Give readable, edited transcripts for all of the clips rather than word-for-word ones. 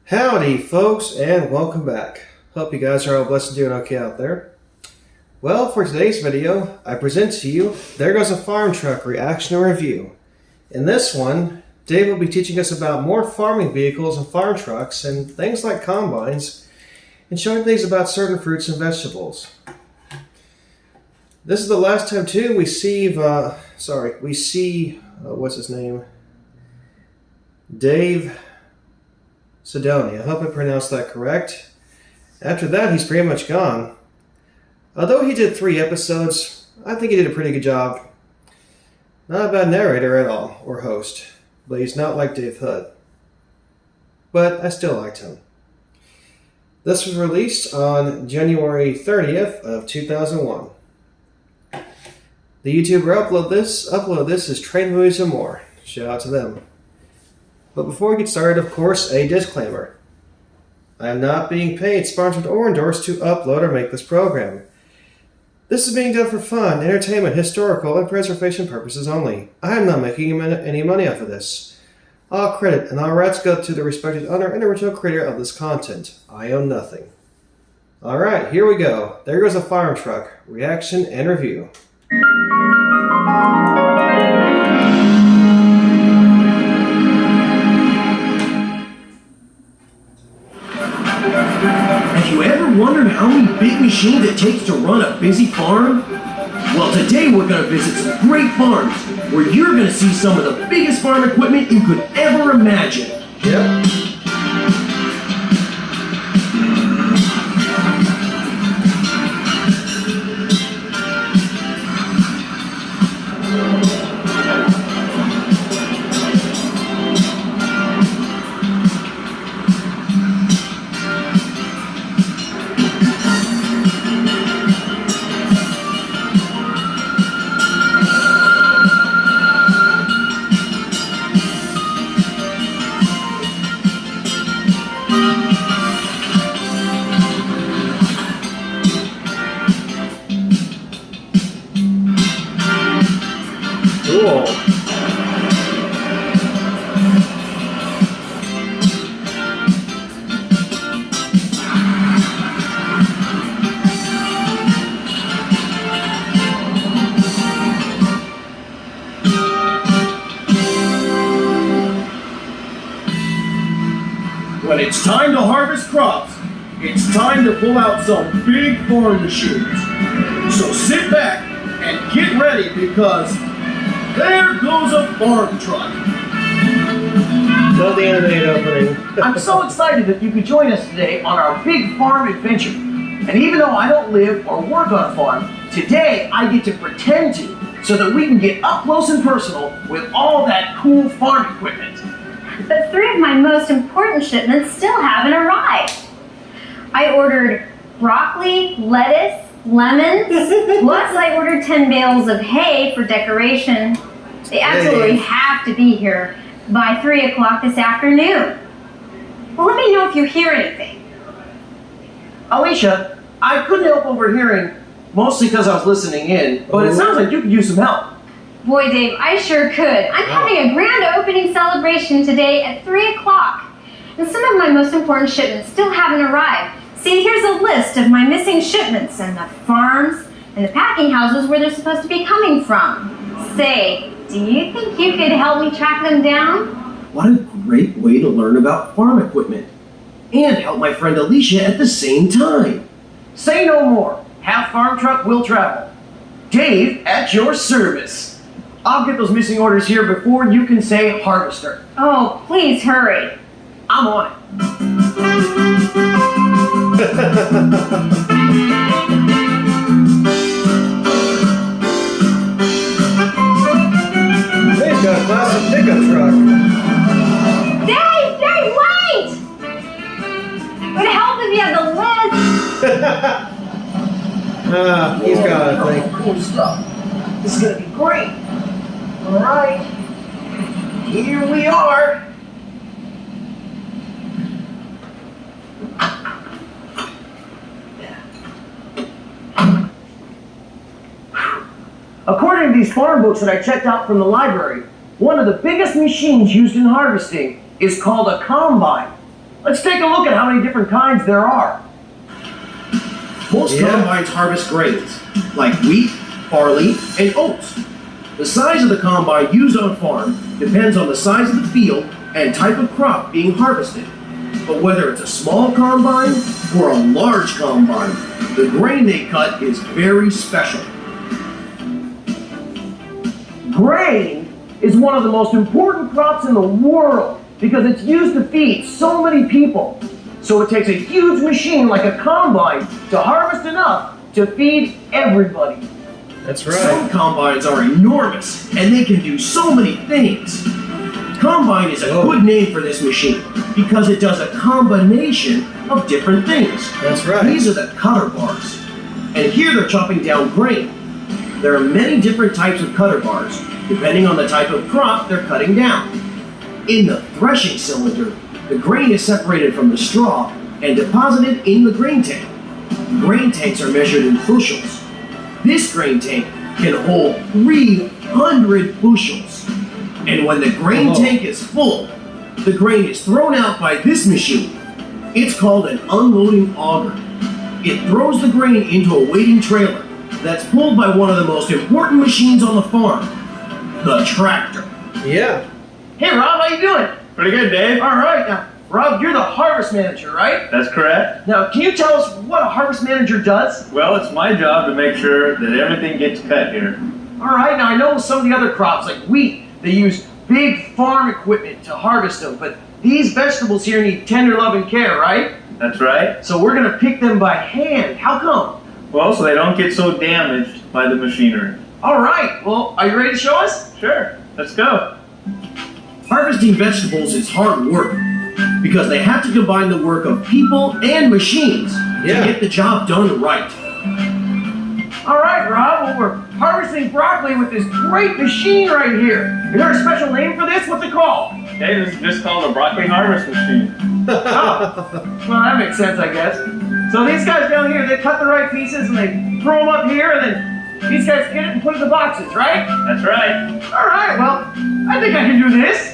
Howdy, folks, and welcome back. Hope you guys are all blessed and doing okay out there. Well, for today's video, I present to you There Goes a Farm Truck Reaction and Review. In this one, Dave will be teaching us about more farming vehicles and farm trucks and things like combines, and showing things about certain fruits and vegetables. This is the last time, too, we see, what's his name? Dave Sidoni. I hope I pronounced that correct. After that, he's pretty much gone. Although he did 3 episodes, I think he did a pretty good job. Not a bad narrator at all, or host, but he's not like Dave Hood. But I still liked him. This was released on January 30th of 2001. The YouTuber upload this is Train Movies and More. Shout out to them. But before we get started, of course, a disclaimer. I am not being paid, sponsored, or endorsed to upload or make this program. This is being done for fun, entertainment, historical, and preservation purposes only. I am not making any money off of this. All credit and all rights go to the respected owner and original creator of this content. I own nothing. Alright, here we go. There Goes a Farm Truck. Reaction and review. Have you ever wondered how many big machines it takes to run a busy farm? Well, today we're going to visit some great farms where you're going to see some of the biggest farm equipment you could ever imagine. Yep. Cool. When it's time to harvest crops, it's time to pull out some big farm machines. So sit back and get ready because there goes a farm truck. Love the animated opening. I'm so excited that you could join us today on our big farm adventure. And even though I don't live or work on a farm, today I get to pretend to so that we can get up close and personal with all that cool farm equipment. But 3 of my most important shipments still haven't arrived. I ordered broccoli, lettuce, lemons, plus I ordered 10 bales of hay for decoration. They absolutely have to be here by 3 o'clock this afternoon. Well, let me know if you hear anything. Alicia, I couldn't help overhearing, mostly because I was listening in, but it sounds like you could use some help. Boy, Dave, I sure could. I'm having a grand opening celebration today at 3 o'clock. And some of my most important shipments still haven't arrived. See, here's a list of my missing shipments and the farms and the packing houses where they're supposed to be coming from. Say, do you think you could help me track them down? What a great way to learn about farm equipment and help my friend Alicia at the same time. Say no more. Half farm truck will travel. Dave, at your service. I'll get those missing orders here before you can say harvester. Oh, please hurry. I'm on it. Dave's got a classic pickup truck. Dave, wait! Would help if you had the list. He's got it, I think. Cool stuff. This is gonna be great. All right, here we are. According to these farm books that I checked out from the library, one of the biggest machines used in harvesting is called a combine. Let's take a look at how many different kinds there are. Most Yeah. combines harvest grains, like wheat, barley, and oats. The size of the combine used on a farm depends on the size of the field and type of crop being harvested. But whether it's a small combine or a large combine, the grain they cut is very special. Grain is one of the most important crops in the world because it's used to feed so many people. So it takes a huge machine like a combine to harvest enough to feed everybody. That's Some right. combines are enormous and they can do so many things. Combine is a Whoa. good name for this machine because it does a combination of different things. That's right. These are the cutter bars. And here they're chopping down grain. There are many different types of cutter bars, depending on the type of crop they're cutting down. In the threshing cylinder, the grain is separated from the straw and deposited in the grain tank. Grain tanks are measured in bushels. This grain tank can hold 300 bushels. And when the grain Whoa. tank is full, the grain is thrown out by this machine. It's called an unloading auger. It throws the grain into a waiting trailer that's pulled by one of the most important machines on the farm, the tractor. Yeah. Hey Rob, how you doing? Pretty good, Dave. All right, now Rob, you're the harvest manager, right? That's correct. Now, can you tell us what a harvest manager does? Well, it's my job to make sure that everything gets cut here. All right, now I know some of the other crops like wheat, they use big farm equipment to harvest them, but these vegetables here need tender love and care, right? That's right. So we're gonna pick them by hand. How come? Well, so they don't get so damaged by the machinery. All right, well, are you ready to show us? Sure, let's go. Harvesting vegetables is hard work because they have to combine the work of people and machines Yeah. to get the job done right. All right, Rob, well, we're harvesting broccoli with this great machine right here. Is there a special name for this? What's it called? Okay, this is just called a broccoli harvest machine. Oh, well, that makes sense, I guess. So these guys down here, they cut the right pieces and they throw them up here, and then these guys get it and put it in the boxes, right? That's right. All right, well, I think I can do this.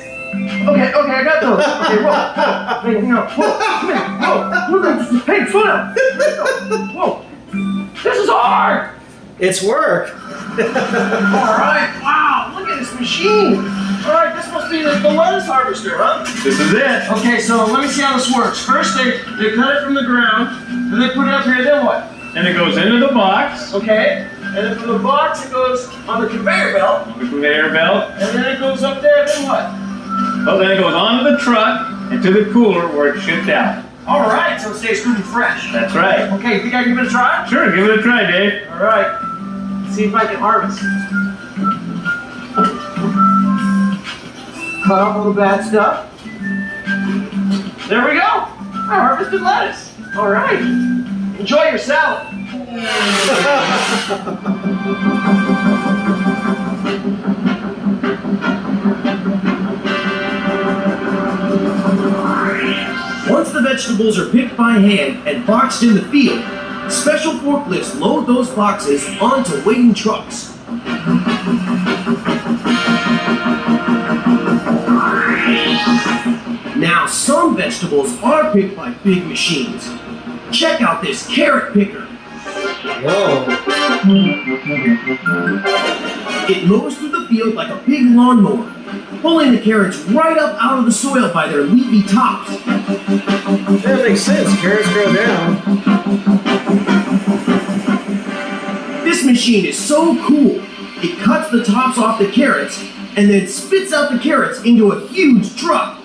Okay, I got those. Okay, whoa. Hey, no, whoa, come here, whoa. Hey, slow down. Whoa, this is hard. It's work. All right, wow, look at this machine. All right, this must be the lettuce harvester, huh? This is it. Okay, so let me see how this works. First, they cut it from the ground, then they put it up here, then what? And it goes into the box, Okay, and then from the box, it goes on the conveyor belt, the conveyor belt. and then it goes up there, then what? Oh, then it goes onto the truck and to the cooler where it's shipped out. All right, so it stays good and fresh. That's right. Okay, you think I can give it a try? Sure, give it a try, Dave. All right, let's see if I can harvest. Cut off all the bad stuff. There we go. I harvested lettuce. All right. Enjoy your salad. Once the vegetables are picked by hand and boxed in the field, special forklifts load those boxes onto waiting trucks. Now, some vegetables are picked by big machines. Check out this carrot picker. Whoa. It mows through the field like a big lawnmower, pulling the carrots right up out of the soil by their leafy tops. That makes sense. Carrots grow down. This machine is so cool, it cuts the tops off the carrots and then spits out the carrots into a huge truck.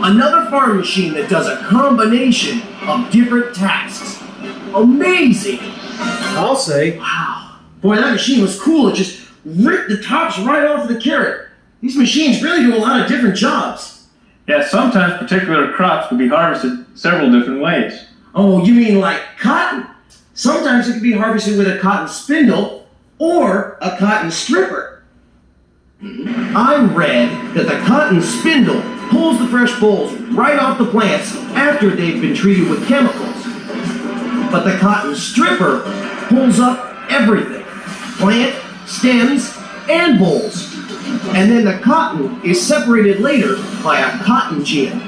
Another farm machine that does a combination of different tasks. Amazing! I'll say. Wow. Boy, that machine was cool. It just ripped the tops right off the carrot. These machines really do a lot of different jobs. Yeah, sometimes particular crops can be harvested several different ways. Oh, you mean like cotton? Sometimes it can be harvested with a cotton spindle or a cotton stripper. I read that the cotton spindle pulls the fresh bolls right off the plants after they've been treated with chemicals. But the cotton stripper pulls up everything. plant, stems, and bolls. And then the cotton is separated later by a cotton gin.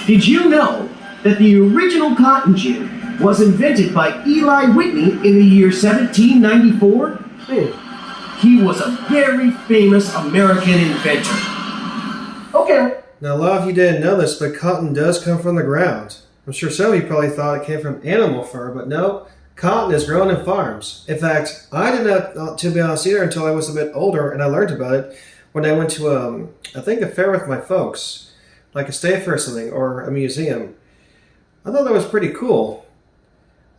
Did you know that the original cotton gin was invented by Eli Whitney in the year 1794? He was a very famous American inventor. Okay, Now, a lot of you didn't know this, but cotton does come from the ground. I'm sure some of you probably thought it came from animal fur, but no, cotton is grown in farms. In fact, I did not, to be honest either, until I was a bit older and I learned about it when I went to, I think, a fair with my folks, like a state fair or something, or a museum. I thought that was pretty cool.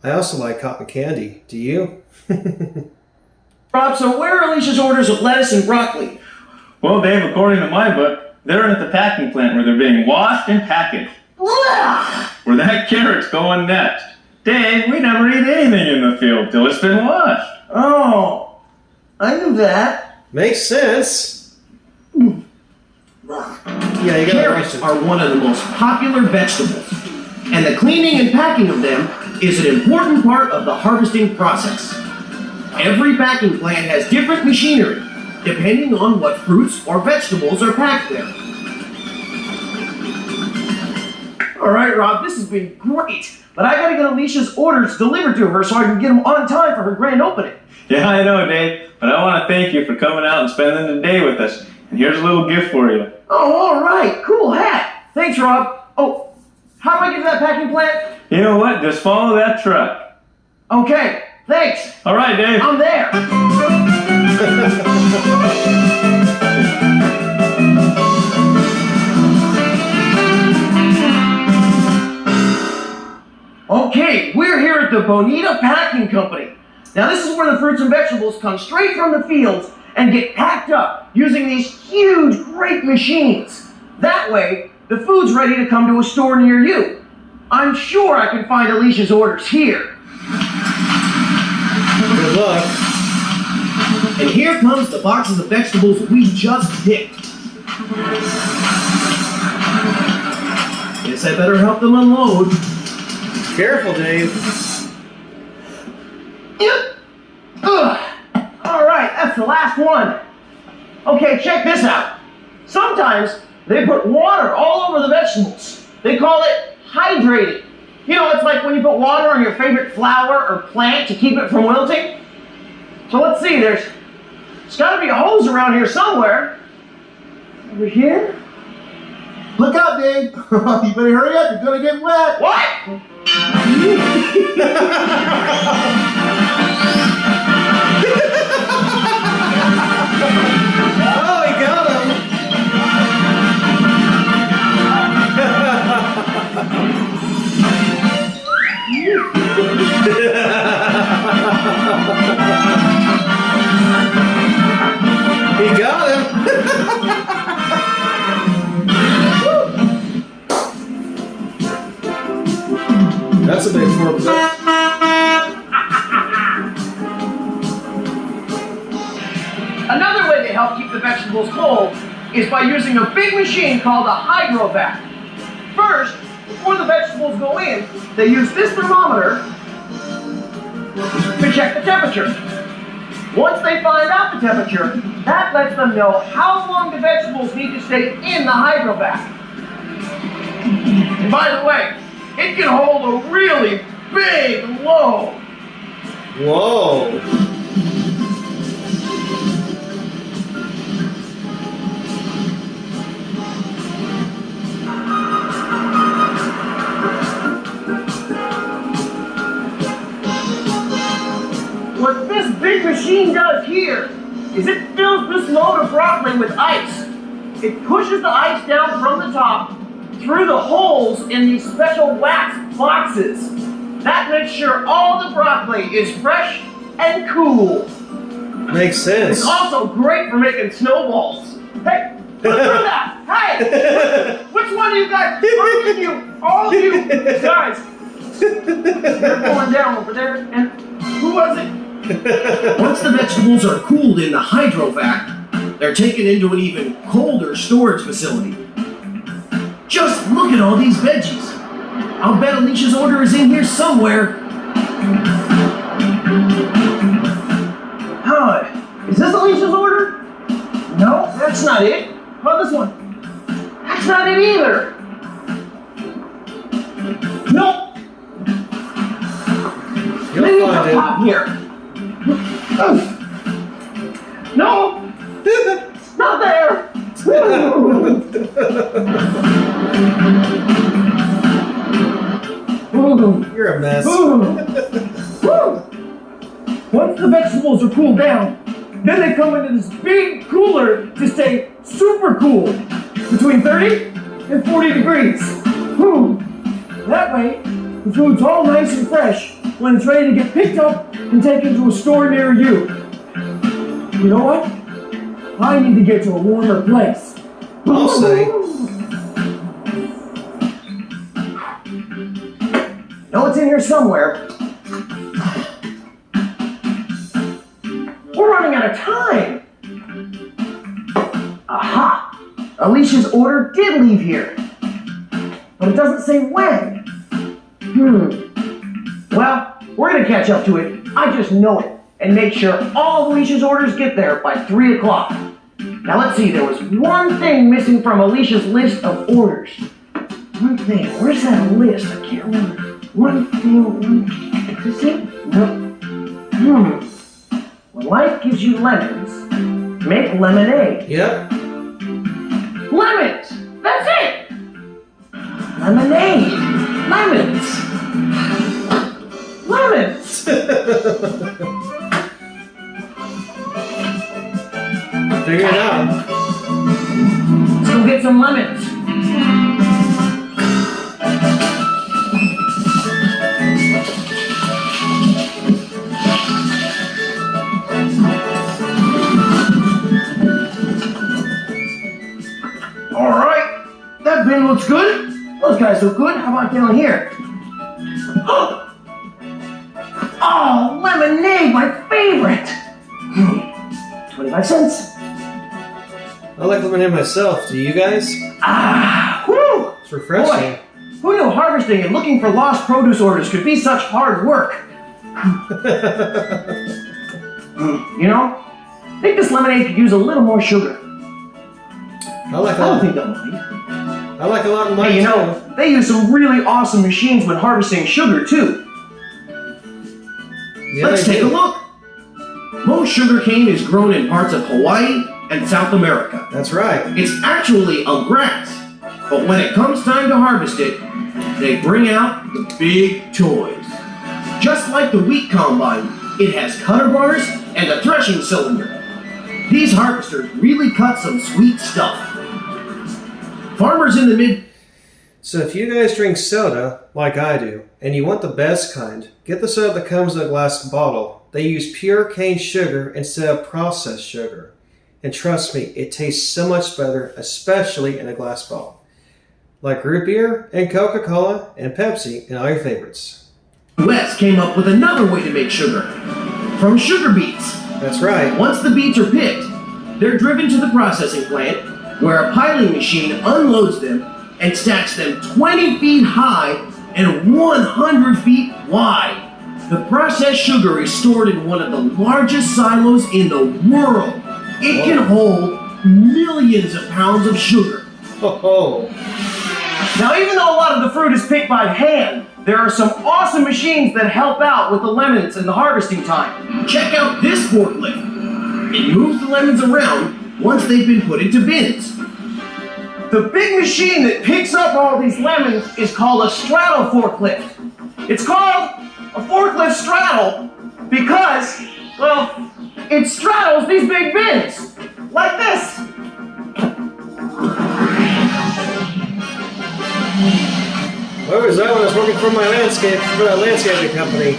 I also like cotton candy. Do you? Rob, so where are Alicia's orders of lettuce and broccoli? Well, Dave, according to my book, they're at the packing plant where they're being washed and packaged. Blah! Where that carrot's going next. Dave, we never eat anything in the field till it's been washed. Oh, I knew that. Makes sense. Yeah, you got Carrots are one of the most popular vegetables, and the cleaning and packing of them is an important part of the harvesting process. Every packing plant has different machinery, depending on what fruits or vegetables are packed there. All right, Rob, this has been great, but I gotta get Alicia's orders delivered to her so I can get them on time for her grand opening. Yeah, I know, Dave, but I want to thank you for coming out and spending the day with us. And here's a little gift for you. Oh, all right, cool hat. Thanks, Rob. Oh, how do I get to that packing plant? You know what? Just follow that truck. Okay, thanks. All right, Dave. I'm there. Okay, we're here at the Bonita Packing Company. Now this is where the fruits and vegetables come straight from the fields and get packed up using these huge, great machines. That way, the food's ready to come to a store near you. I'm sure I can find Alicia's orders here. Good luck. And here comes the boxes of vegetables we just picked. Guess I better help them unload. Careful, Dave. Yep. Ugh. All right, that's the last one. Okay, check this out. Sometimes they put water all over the vegetables. They call it hydrating. You know, it's like when you put water on your favorite flower or plant to keep it from wilting. So let's see, there's got to be a hose around here somewhere. Over here? Look out, Dave. You better hurry up. You're going to get wet. What? Oh, he got him! He got him! That's a big foreplay. Another way to help keep the vegetables cold is by using a big machine called a hydrovac. First, before the vegetables go in, they use this thermometer to check the temperature. Once they find out the temperature, that lets them know how long the vegetables need to stay in the hydrovac. And by the way, it can hold a really big load. Whoa! What this big machine does here is it fills this load of broccoli with ice. It pushes the ice down from the top through the holes in these special wax boxes. That makes sure all the broccoli is fresh and cool. Makes sense. It's also great for making snowballs. Hey, look through that! Hey! Which one of you guys? All of you guys. They're going down over there. And who was it? Once the vegetables are cooled in the hydrovac, they're taken into an even colder storage facility. Just look at all these veggies. I'll bet Alicia's order is in here somewhere. Is this Alicia's order? No, that's not it. How about this one? That's not it either. Nope. Maybe You'll it's find up top here. Oh. No, it's not there. You're a mess. Once the vegetables are cooled down, then they come into this big cooler to stay super cool, between 30 and 40 degrees. That way, the food's all nice and fresh when it's ready to get picked up and taken to a store near you. You know what? I need to get to a warmer place. I'll say. No, it's in here somewhere. We're running out of time. Aha! Alicia's order did leave here. But it doesn't say when. Well, we're gonna catch up to it. I just know it. And make sure all of Alicia's orders get there by 3 o'clock. Now let's see, there was one thing missing from Alicia's list of orders. One thing, where's that list? I can't remember. One thing, is this it? No. When life gives you lemons, make lemonade. Yep. Lemons! That's it! Lemonade! Lemons! Lemons! Figure it out. Let's go get some lemons. Alright, that bin looks good. Those guys look good. How about down here? Oh, lemonade, my favorite! 25 cents. I like lemonade myself. Do you guys? Ah, whew! It's refreshing. Boy, who knew harvesting and looking for lost produce orders could be such hard work? You know, I think this lemonade could use a little more sugar. I like I don't a think they'll mind. lot of mine Hey, you too. know, they use some really awesome machines when harvesting sugar, too. Yeah, Let's they take do. a look. Most sugarcane is grown in parts of Hawaii and South America. That's right. It's actually a grass, but when it comes time to harvest it, they bring out the big toys. Just like the wheat combine, it has cutter bars and a threshing cylinder. These harvesters really cut some sweet stuff. Farmers in the mid So if you guys drink soda, like I do, and you want the best kind, get the soda that comes in a glass bottle. They use pure cane sugar instead of processed sugar. And trust me, it tastes so much better, especially in a glass bottle. Like root beer and Coca-Cola and Pepsi and all your favorites. West came up with another way to make sugar. From sugar beets. That's right. Once the beets are picked, they're driven to the processing plant, where a piling machine unloads them and stacks them 20 feet high and 100 feet wide. The processed sugar is stored in one of the largest silos in the world. It can hold millions of pounds of sugar. Oh, Now, even though a lot of the fruit is picked by hand, there are some awesome machines that help out with the lemons and the harvesting time. Check out this forklift. It moves the lemons around once they've been put into bins. The big machine that picks up all these lemons is called a straddle forklift. It's called a forklift straddle because, well, it straddles these big bins, like this. where was that when I was working for my landscaping company?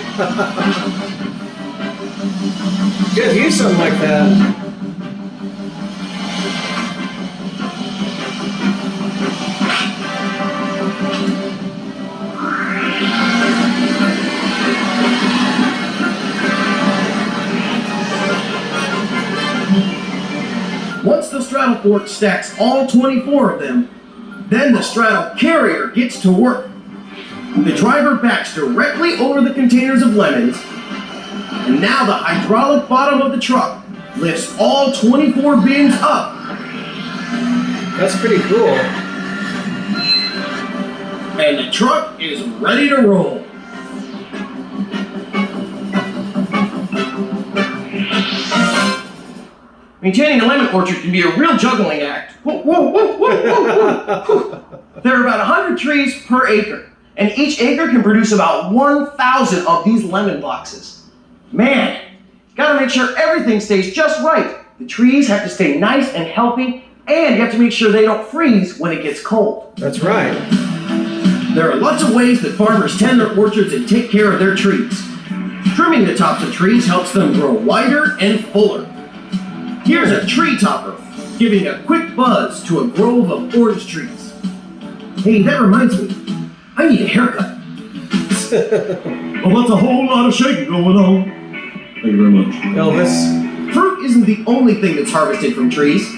Could use something like that. Once the straddle fork stacks all 24 of them, then the straddle carrier gets to work. The driver backs directly over the containers of lemons, and now the hydraulic bottom of the truck lifts all 24 bins up. That's pretty cool. And the truck is ready to roll. Maintaining a lemon orchard can be a real juggling act. Whoa, whoa, whoa, whoa, whoa, whoa. There are about 100 trees per acre, and each acre can produce about 1,000 of these lemon boxes. Man, gotta make sure everything stays just right. The trees have to stay nice and healthy, and you have to make sure they don't freeze when it gets cold. That's right. There are lots of ways that farmers tend their orchards and take care of their trees. Trimming the tops of trees helps them grow wider and fuller. Here's a tree topper, giving a quick buzz to a grove of orange trees. Hey, that reminds me, I need a haircut. Well, that's a whole lot of shaking going on. Thank you very much. Elvis. Fruit isn't the only thing that's harvested from trees.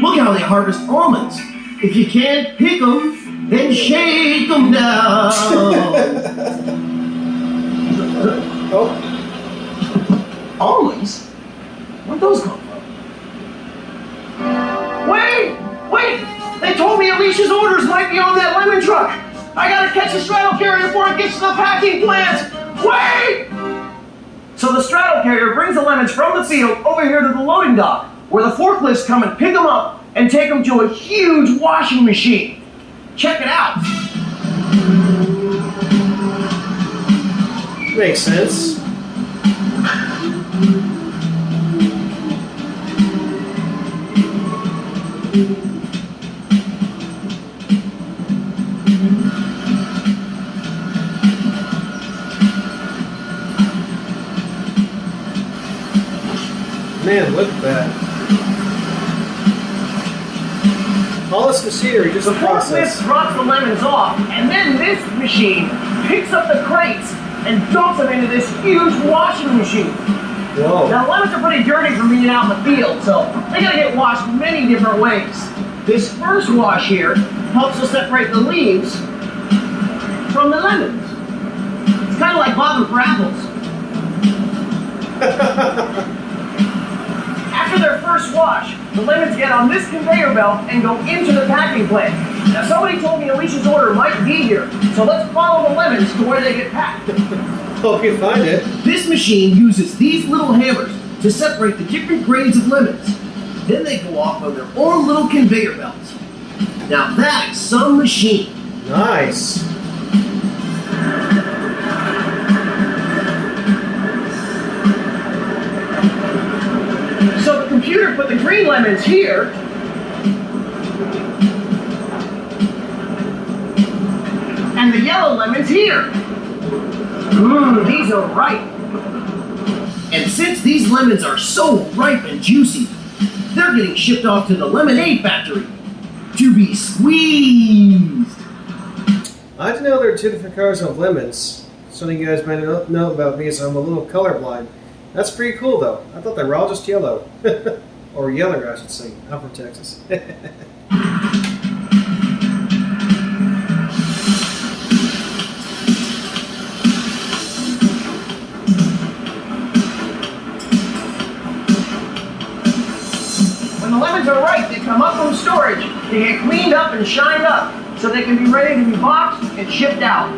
Look how they harvest almonds. If you can't pick them, then shake them down. Oh, Almonds? Where'd those come from? Wait! They told me Alicia's orders might be on that lemon truck. I gotta catch the straddle carrier before it gets to the packing plant. Wait! So the straddle carrier brings the lemons from the field over here to the loading dock, where the forklifts come and pick them up and take them to a huge washing machine. Check it out. makes sense. Man, look at that. All this machinery, just a The process. forklift drops the lemons off, and then this machine picks up the crates and dumps them into this huge washing machine. Whoa. Now, lemons are pretty dirty from being out in the field, so they gotta get washed many different ways. This first wash here helps to separate the leaves from the lemons. It's kind of like bobbing for apples. After their first wash, the lemons get on this conveyor belt and go into the packing plant. Now, somebody told me Alicia's order might be here, so let's follow the lemons to where they get packed. Hope you find it. This machine uses these little hammers to separate the different grades of lemons. Then they go off on their own little conveyor belts. Now that is some machine. Nice. So the computer put the green lemons here, and the yellow lemons here. These are ripe. And since these lemons are so ripe and juicy, they're getting shipped off to the lemonade factory to be squeezed. I didn't know there are two different colors of lemons. Something you guys might know about me is I'm a little colorblind. That's pretty cool though. I thought they were all just yellow. Or yellow, I should say. I'm from Texas. When the lemons are ripe, they come up from storage. They get cleaned up and shined up so they can be ready to be boxed and shipped out.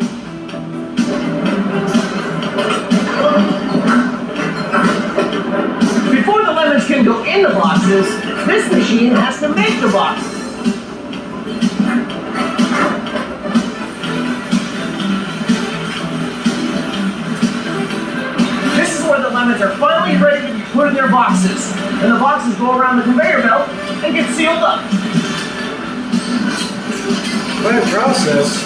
Before the lemons can go in the boxes, this machine has to make the boxes. This is where the lemons are finally ready to be put in their boxes. And the boxes go around the conveyor belt and get sealed up. Quite a process.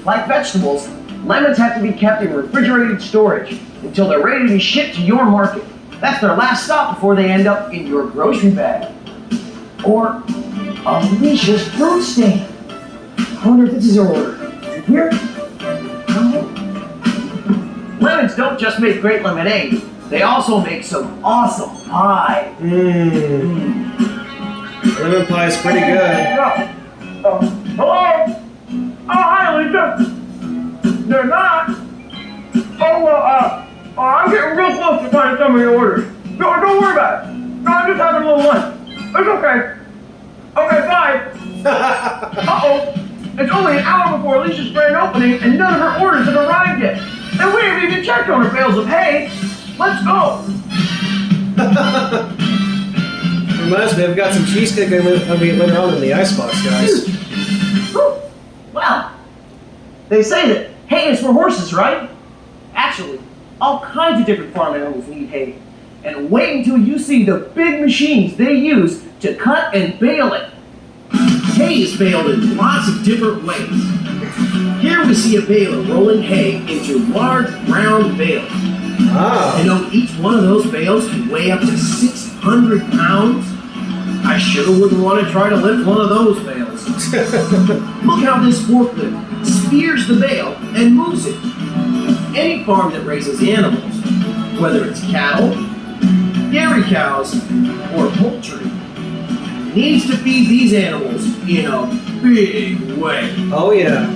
Like vegetables, lemons have to be kept in refrigerated storage until they're ready to be shipped to your market. That's their last stop before they end up in your grocery bag. Or Alicia's fruit stand. I wonder if this is her order. Is it here? No. Lemons don't just make great lemonade, they also make some awesome pie. Lemon pie is pretty good. Hello? Oh, hi, Alicia. They're not. Oh, well, I'm getting real close to finding some of your orders. No, don't worry about it. I'm just having a little lunch. It's okay. Okay, bye. Uh-oh. It's only an hour before Alicia's grand opening and none of her orders have arrived yet. And we haven't even checked on her bales of hay. Let's go. Reminds me, I've got some cheesecake I'll be later on in the icebox, guys. Well, they say that hay is for horses, right? Actually, all kinds of different farm animals need hay. And wait until you see the big machines they use to cut and bale it. Hay is baled in lots of different ways. Here we see a baler rolling hay into large round bales. Ah. You know, each one of those bales can weigh up to 600 pounds. I sure wouldn't want to try to lift one of those bales. Look how this forklift spears the bale and moves it. Any farm that raises animals, whether it's cattle, dairy cows, or poultry, needs to feed these animals in a big way. Oh, yeah.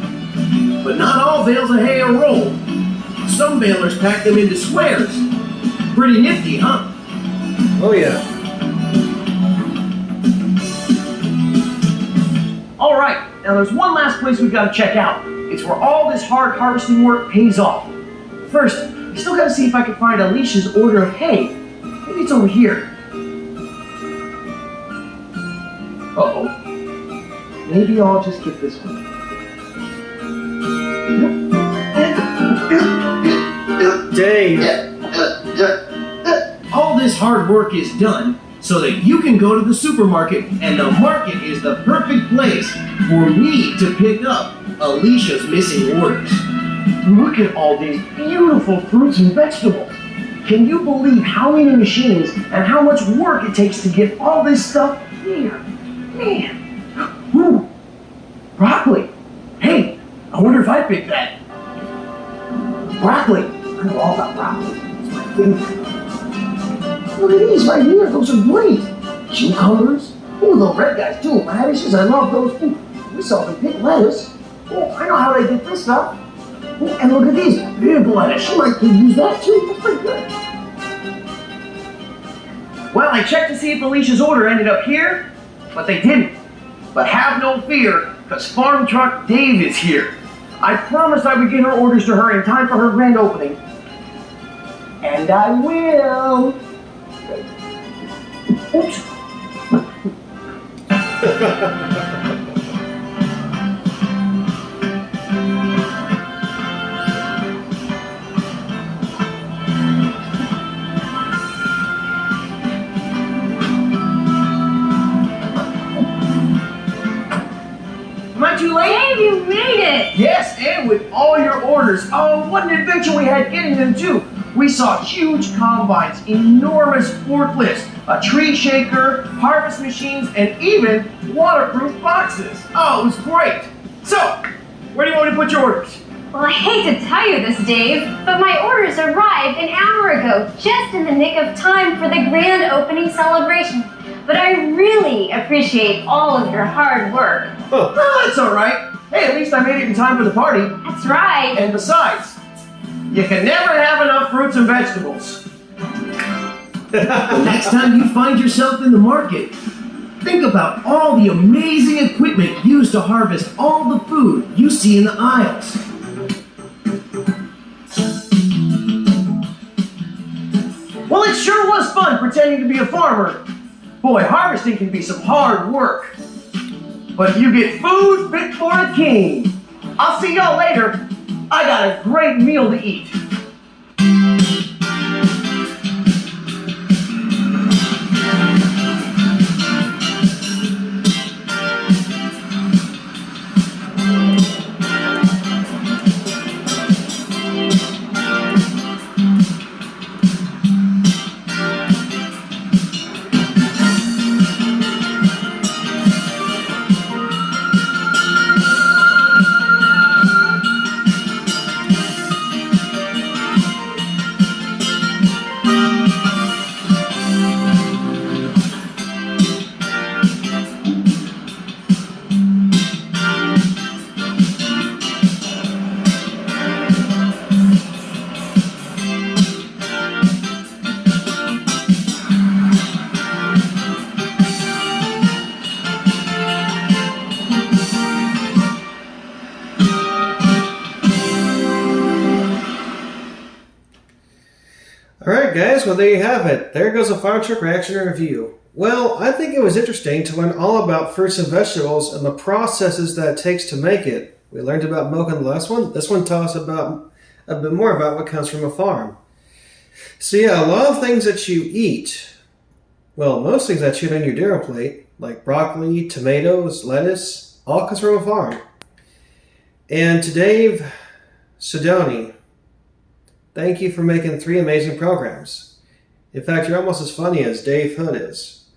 But not all bales of hay are rolled. Some balers pack them into squares. Pretty nifty, huh? Oh, yeah. All right, now there's one last place we've got to check out. It's where all this hard harvesting work pays off. First, I still got to see if I can find Alicia's order of hay. Maybe it's over here. Uh-oh. Maybe I'll just get this one. Dave. All this hard work is done so that you can go to the supermarket, and the market is the perfect place for me to pick up Alicia's missing orders. Look at all these beautiful fruits and vegetables. Can you believe how many machines and how much work it takes to get all this stuff here? Man. Ooh. Broccoli. Hey, I wonder if I picked that. Broccoli. I know all about broccoli. It's my favorite. Look at these right here. Those are great. Cucumbers. Ooh, the red guys too. Radishes. I love those. Ooh, we saw them pick lettuce. Oh, I know how they get this stuff. Ooh, and look at these. Big lettuce. You might could use that too. That's pretty good. Well, I checked to see if Alicia's order ended up here, but they didn't. But have no fear, because Farm Truck Dave is here. I promised I would get her orders to her in time for her grand opening. And I will. Oops. Am I too late? Dave, you made it! Yes, and with all your orders. Oh, what an adventure we had getting them too. We saw huge combines, enormous forklifts, a tree shaker, harvest machines, and even waterproof boxes. Oh, it was great. So, where do you want me to put your orders? Well, I hate to tell you this, Dave, but my orders arrived an hour ago, just in the nick of time for the grand opening celebration. But I really appreciate all of your hard work. Oh, that's all right. Hey, at least I made it in time for the party. That's right. And besides, you can never have enough fruits and vegetables. The next time you find yourself in the market, think about all the amazing equipment used to harvest all the food you see in the aisles. Well, it sure was fun pretending to be a farmer. Boy, harvesting can be some hard work. But you get food fit for a king. I'll see y'all later. I got a great meal to eat. Alright guys, well there you have it. There goes a farm truck reaction review. Well, I think it was interesting to learn all about fruits and vegetables and the processes that it takes to make it. We learned about milk in the last one. This one taught us about a bit more about what comes from a farm. So yeah, a lot of things that you eat, well, most things that you eat on your dinner plate, like broccoli, tomatoes, lettuce, all comes from a farm. And to Dave Sidoni, thank you for making 3 amazing programs. In fact, you're almost as funny as Dave Hood is.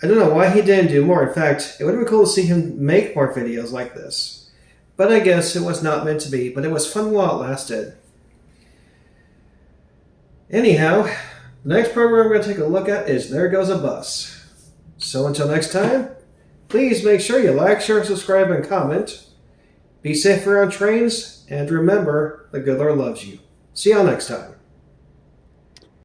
I don't know why he didn't do more. In fact, it would have been cool to see him make more videos like this. But I guess it was not meant to be, but it was fun while it lasted. Anyhow, the next program we're going to take a look at is There Goes a Bus. So until next time, please make sure you like, share, subscribe, and comment. Be safe around trains, and remember, the good Lord loves you. See y'all next time.